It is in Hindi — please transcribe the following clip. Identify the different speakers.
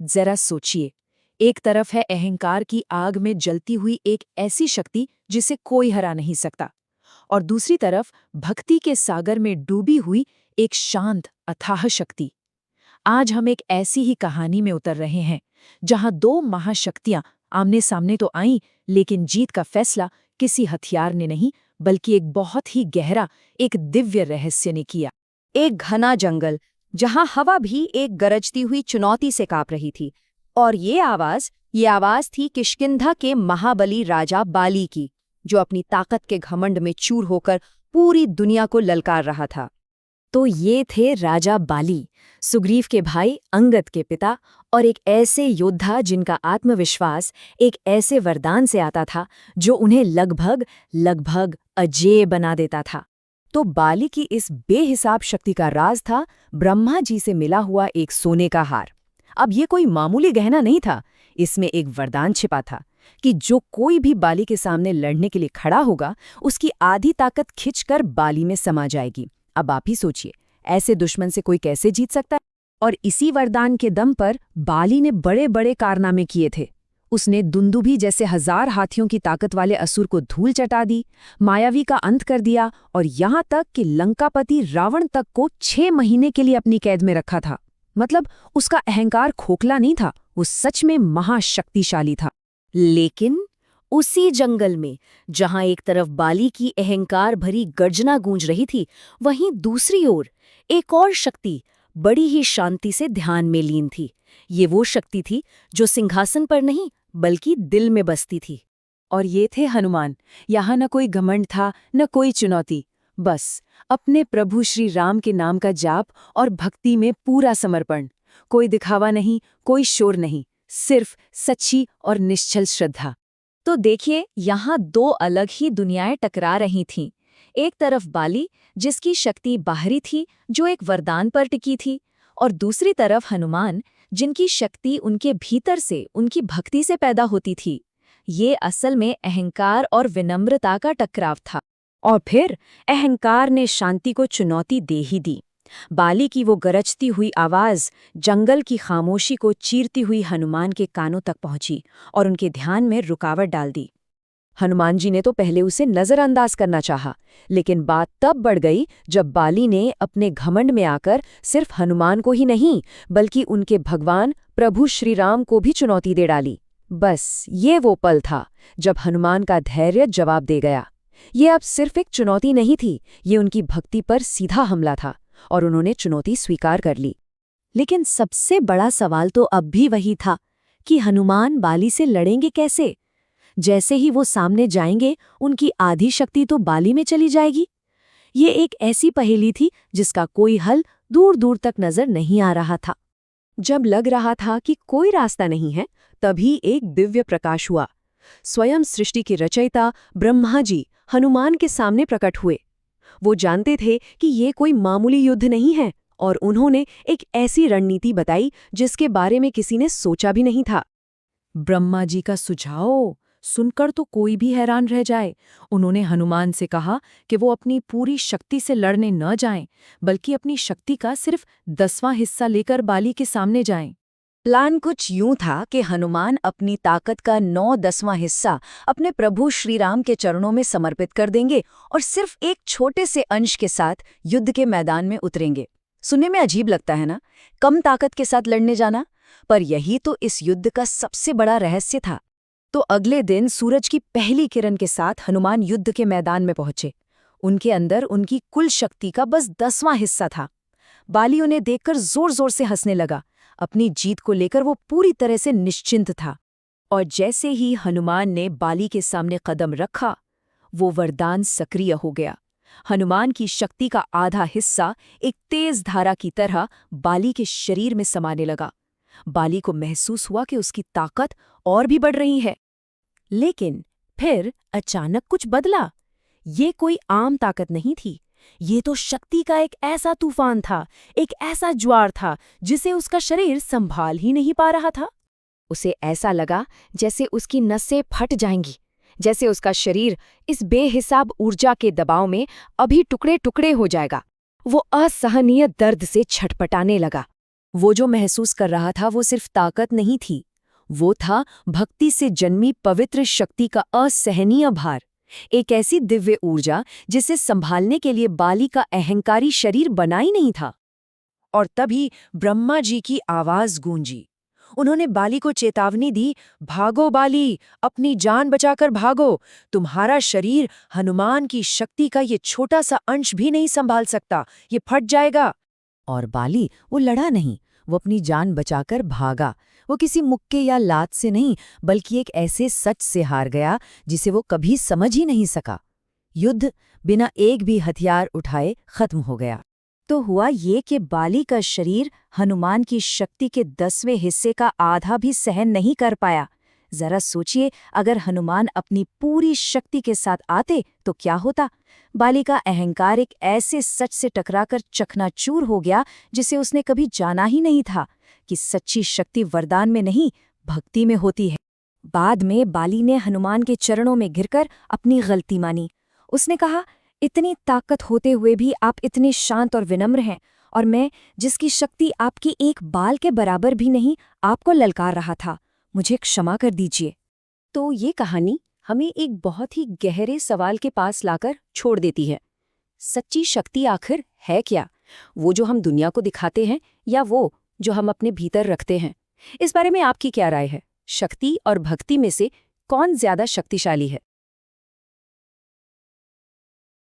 Speaker 1: जरा सोचिए, एक तरफ है अहंकार की आग में जलती हुई एक ऐसी शक्ति जिसे कोई हरा नहीं सकता, और दूसरी तरफ भक्ति के सागर में डूबी हुई एक शांत अथाह शक्ति। आज हम एक ऐसी ही कहानी में उतर रहे हैं जहां दो महाशक्तियां आमने सामने तो आईं, लेकिन जीत का फैसला किसी हथियार ने नहीं बल्कि एक बहुत ही गहरा, एक दिव्य रहस्य ने किया।
Speaker 2: एक घना जंगल जहां हवा भी एक गरजती हुई चुनौती से कांप रही थी, और ये आवाज थी किष्किंधा के महाबली राजा बाली की, जो अपनी ताकत के घमंड में चूर होकर पूरी दुनिया को ललकार रहा था।
Speaker 1: तो ये थे राजा बाली, सुग्रीव के भाई, अंगद के पिता, और एक ऐसे योद्धा जिनका आत्मविश्वास एक ऐसे वरदान से आता था जो उन्हें लगभग लगभग अजेय बना देता था।
Speaker 2: तो बाली की इस बेहिसाब शक्ति का राज था ब्रह्मा जी से मिला हुआ एक सोने का हार। अब ये कोई मामूली गहना नहीं था, इसमें एक वरदान छिपा था कि जो कोई भी बाली के सामने लड़ने के लिए खड़ा होगा, उसकी आधी ताकत खिंचकर बाली में समा जाएगी। अब आप ही सोचिए, ऐसे दुश्मन से कोई कैसे जीत सकता है? और इसी वरदान के दम पर बाली ने बड़े बड़े कारनामे किए थे। उसने दुंदुभी जैसे 1000 हाथियों की ताकत वाले असुर को धूल चटा दी, मायावी का अंत कर दिया, और यहाँ तक कि लंकापति रावण तक को 6 महीने के लिए अपनी कैद में रखा था। मतलब उसका अहंकार खोखला नहीं था, वो सच में महाशक्तिशाली था।
Speaker 1: लेकिन उसी जंगल में जहां एक तरफ बाली की अहंकार भरी गर्जना गूंज रही थी, वहीं दूसरी ओर एक और शक्ति बड़ी ही शांति से ध्यान में लीन थी। ये वो शक्ति थी जो सिंहासन पर नहीं बल्कि दिल में बसती थी। और ये थे हनुमान। यहाँ न कोई घमंड था, न कोई चुनौती, बस अपने प्रभु श्री राम के नाम का जाप और भक्ति में पूरा समर्पण। कोई दिखावा नहीं, कोई शोर नहीं, सिर्फ सच्ची और निश्चल श्रद्धा। तो देखिए, यहाँ दो अलग ही दुनियाएं टकरा रही थीं। एक तरफ बाली, जिसकी शक्ति बाहरी थी, जो एक वरदान पर टिकी थी, और दूसरी तरफ हनुमान, जिनकी शक्ति उनके भीतर से, उनकी भक्ति से पैदा होती थी। ये असल में अहंकार और विनम्रता का टकराव था। और फिर अहंकार ने शांति को चुनौती दे ही दी। बाली की वो गरजती हुई आवाज जंगल की खामोशी को चीरती हुई हनुमान के कानों तक पहुंची और उनके ध्यान में रुकावट डाल दी। हनुमान जी ने तो पहले उसे नजरअंदाज करना चाहा, लेकिन बात तब बढ़ गई जब बाली ने अपने घमंड में आकर सिर्फ हनुमान को ही नहीं बल्कि उनके भगवान प्रभु श्री राम को भी चुनौती दे डाली। बस ये वो पल था जब हनुमान का धैर्य जवाब दे गया। ये अब सिर्फ एक चुनौती नहीं थी, ये उनकी भक्ति पर सीधा हमला था, और उन्होंने चुनौती स्वीकार कर ली। लेकिन सबसे बड़ा सवाल तो अब भी वही था कि हनुमान बाली से लड़ेंगे कैसे? जैसे ही वो सामने जाएंगे, उनकी आधी शक्ति तो बाली में चली जाएगी। ये एक ऐसी पहेली थी जिसका कोई हल दूर दूर तक नजर नहीं आ रहा था। जब लग रहा था कि कोई रास्ता नहीं है, तभी एक दिव्य प्रकाश हुआ। स्वयं सृष्टि के रचयिता ब्रह्मा जी हनुमान के सामने प्रकट हुए। वो जानते थे कि ये कोई मामूली युद्ध नहीं है, और उन्होंने एक ऐसी रणनीति बताई जिसके बारे में किसी ने सोचा भी नहीं था। ब्रह्मा जी का सुझाव सुनकर तो कोई भी हैरान रह जाए। उन्होंने हनुमान से कहा कि वो अपनी पूरी शक्ति से लड़ने न जाएं, बल्कि अपनी शक्ति का सिर्फ 10वां हिस्सा लेकर बाली के सामने जाएं। प्लान कुछ यूं था कि हनुमान अपनी ताकत का 9/10वां हिस्सा अपने प्रभु श्रीराम के चरणों में समर्पित कर देंगे और सिर्फ एक छोटे से अंश के साथ युद्ध के मैदान में उतरेंगे। सुनने में अजीब लगता है ना, कम ताकत के साथ लड़ने जाना, पर यही तो इस युद्ध का सबसे बड़ा रहस्य था। तो अगले दिन सूरज की पहली किरण के साथ हनुमान युद्ध के मैदान में पहुंचे। उनके अंदर उनकी कुल शक्ति का बस 10वां हिस्सा था। बाली उन्हें देखकर जोर जोर से हंसने लगा। अपनी जीत को लेकर वो पूरी तरह से निश्चिंत था। और जैसे ही हनुमान ने बाली के सामने कदम रखा, वो वरदान सक्रिय हो गया। हनुमान की शक्ति का आधा हिस्सा एक तेज धारा की तरह बाली के शरीर में समाने लगा। बाली को महसूस हुआ कि उसकी ताकत और भी बढ़ रही है। लेकिन फिर अचानक कुछ बदला। ये कोई आम ताकत नहीं थी, ये तो शक्ति का एक ऐसा तूफान था, एक ऐसा ज्वार था जिसे उसका शरीर संभाल ही नहीं पा रहा था। उसे ऐसा लगा जैसे उसकी नसें फट जाएंगी, जैसे उसका शरीर इस बेहिसाब ऊर्जा के दबाव में अभी टुकड़े टुकड़े हो जाएगा। वो असहनीय दर्द से छटपटाने लगा।
Speaker 2: वो जो महसूस कर रहा था वो सिर्फ ताकत नहीं थी, वो था भक्ति से जन्मी पवित्र शक्ति का असहनीय भार, एक ऐसी दिव्य ऊर्जा जिसे संभालने के लिए बाली का अहंकारी शरीर बना ही नहीं था। और तभी ब्रह्मा जी की आवाज गूंजी। उन्होंने बाली को चेतावनी दी, भागो बाली, अपनी जान बचाकर भागो, तुम्हारा शरीर हनुमान की शक्ति का ये छोटा सा अंश भी नहीं संभाल सकता, ये फट जाएगा। और बाली वो लड़ा नहीं, वो अपनी जान बचाकर भागा। वो किसी मुक्के या लात से नहीं, बल्कि एक ऐसे सच से हार गया जिसे वो कभी समझ ही नहीं सका। युद्ध बिना एक भी हथियार उठाए खत्म हो गया। तो हुआ ये कि बाली का शरीर हनुमान की शक्ति के 10वें हिस्से का आधा भी सहन नहीं कर पाया। जरा सोचिए, अगर हनुमान अपनी पूरी शक्ति के साथ आते तो क्या होता। बाली का अहंकार एक ऐसे सच से टकराकर चकनाचूर हो गया जिसे उसने कभी जाना ही नहीं था, कि सच्ची शक्ति वरदान में नहीं, भक्ति में होती है। बाद में बाली ने हनुमान के चरणों में गिरकर अपनी गलती मानी। उसने कहा, इतनी ताकत होते हुए भी आप इतने शांत और विनम्र हैं, और मैं, जिसकी शक्ति आपकी एक बाल के बराबर भी नहीं, आपको ललकार रहा था, मुझे क्षमा कर दीजिए। तो ये कहानी हमें एक बहुत ही गहरे सवाल के पास लाकर छोड़ देती है। सच्ची शक्ति आखिर है क्या? वो जो हम दुनिया को दिखाते हैं, या वो जो हम अपने भीतर रखते हैं? इस बारे में आपकी क्या राय है? शक्ति और भक्ति में से कौन ज्यादा शक्तिशाली है?